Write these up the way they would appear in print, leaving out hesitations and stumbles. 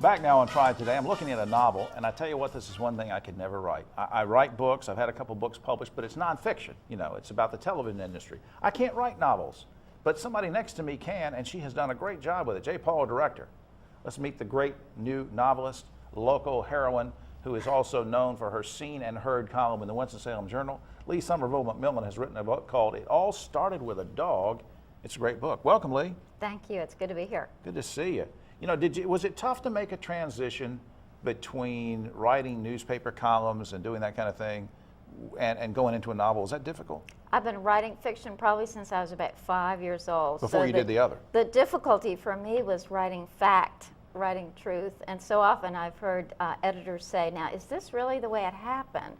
Back now on Triad Today, I'm looking at a novel, and I tell you what, this is one thing I could never write. I write books, I've had a couple books published, but it's nonfiction. You know, it's about the television industry. I can't write novels, but somebody next to me can, and she has done a great job with it. J. Paul, director. Let's meet the great new novelist, local heroine, who is also known for her Seen and Heard column in the Winston-Salem Journal. Leigh Somerville McMillan has written a book called It All Started with a Dog. It's a great book. Welcome, Leigh. Thank you. It's good to be here. Good to see you. You know, was it tough to make a transition between writing newspaper columns and doing that kind of thing and going into a novel? Was that difficult? I've been writing fiction probably since I was about 5 years old. Before you did the other? The difficulty for me was writing fact, writing truth, and so often I've heard editors say, now, is this really the way it happened?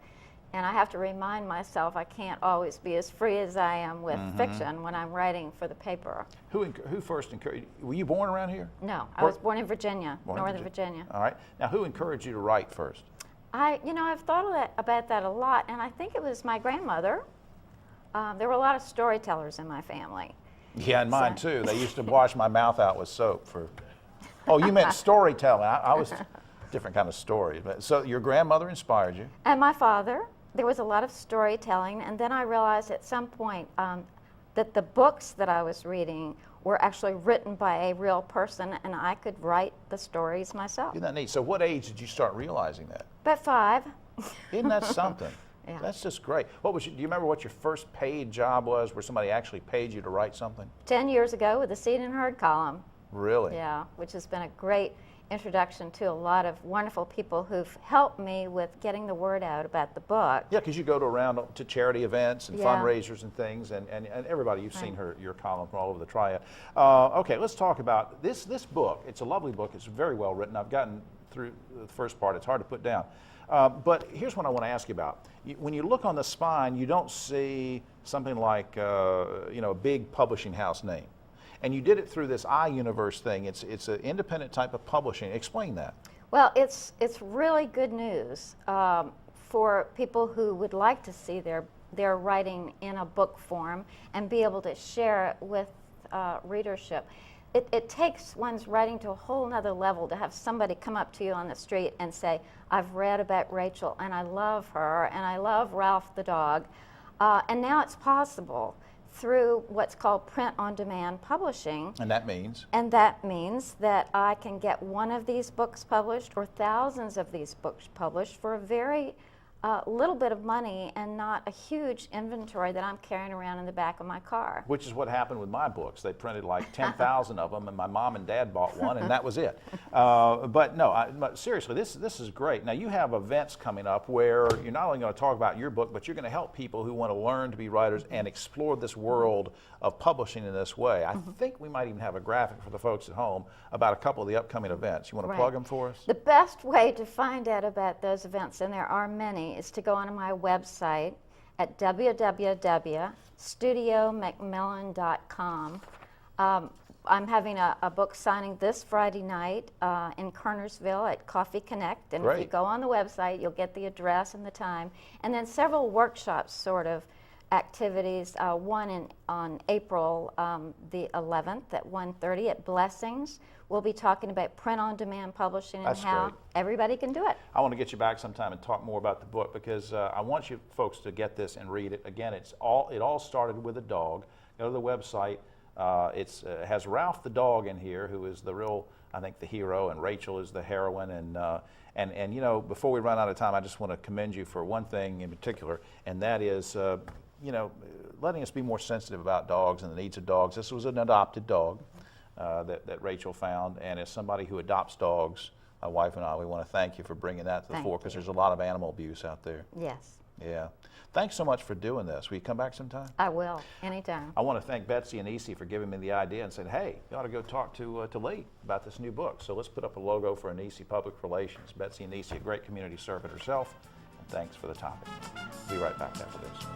And I have to remind myself I can't always be as free as I am with fiction when I'm writing for the paper. Who first encouraged you? Were you born around here? No, I was born in Virginia, Northern Virginia. All right. Now, who encouraged you to write first? I've thought about that a lot, and I think it was my grandmother. There were a lot of storytellers in my family. Yeah, and mine too. They used to wash my mouth out with soap for. Oh, you meant storytelling. I was different kind of story. But so your grandmother inspired you. And my father. There was a lot of storytelling, and then I realized at some point that the books that I was reading were actually written by a real person, and I could write the stories myself. Isn't that neat? So what age did you start realizing that? About 5. Isn't that something? Yeah. That's just great. Do you remember what your first paid job was, where somebody actually paid you to write something? 10 years ago with the Seen and Heard column. Really? Yeah, which has been a great introduction to a lot of wonderful people who've helped me with getting the word out about the book. Yeah, because you go around to charity events and fundraisers and things, and everybody, you've seen your column from all over the Triad. Okay, let's talk about this book. It's a lovely book. It's very well written. I've gotten through the first part. It's hard to put down. But here's what I want to ask you about. When you look on the spine, you don't see something like a big publishing house name. And you did it through this iUniverse thing. It's an independent type of publishing. Explain that. Well, it's really good news for people who would like to see their writing in a book form and be able to share it with readership. It takes one's writing to a whole nother level to have somebody come up to you on the street and say, I've read about Rachel and I love her and I love Ralph the dog. And now it's possible through what's called print-on-demand publishing. And that means? And that means that I can get one of these books published or thousands of these books published for a very little bit of money and not a huge inventory that I'm carrying around in the back of my car. Which is what happened with my books. They printed like 10,000 of them, and my mom and dad bought one, and that was it. But seriously, this is great. Now, you have events coming up where you're not only going to talk about your book, but you're going to help people who want to learn to be writers and explore this world of publishing in this way. I think we might even have a graphic for the folks at home about a couple of the upcoming events. You want to plug them for us? The best way to find out about those events, and there are many, is to go onto my website at www.studiomcmillan.com. I'm having a book signing this Friday night in Kernersville at Coffee Connect. And if you go on the website, you'll get the address and the time. And then several workshops sort of activities, one on April the 11th at 1:30 at Blessings. We'll be talking about print-on-demand publishing and how everybody can do it. I want to get you back sometime and talk more about the book because I want you folks to get this and read it. Again, it all started with a dog. Go to the website. It has Ralph the dog in here, who is the real, I think, the hero, and Rachel is the heroine. And you know, before we run out of time, I just want to commend you for one thing in particular, and that is, letting us be more sensitive about dogs and the needs of dogs. This was an adopted dog that Rachel found, and as somebody who adopts dogs, my wife and I, we want to thank you for bringing that to the fore because there's a lot of animal abuse out there. Yes. Yeah. Thanks so much for doing this. Will you come back sometime? I will, anytime. I want to thank Betsy and Essie for giving me the idea and saying, hey, you ought to go talk to Leigh about this new book. So let's put up a logo for Essie Public Relations. Betsy and Essie, a great community servant herself, and thanks for the topic. Be right back after this.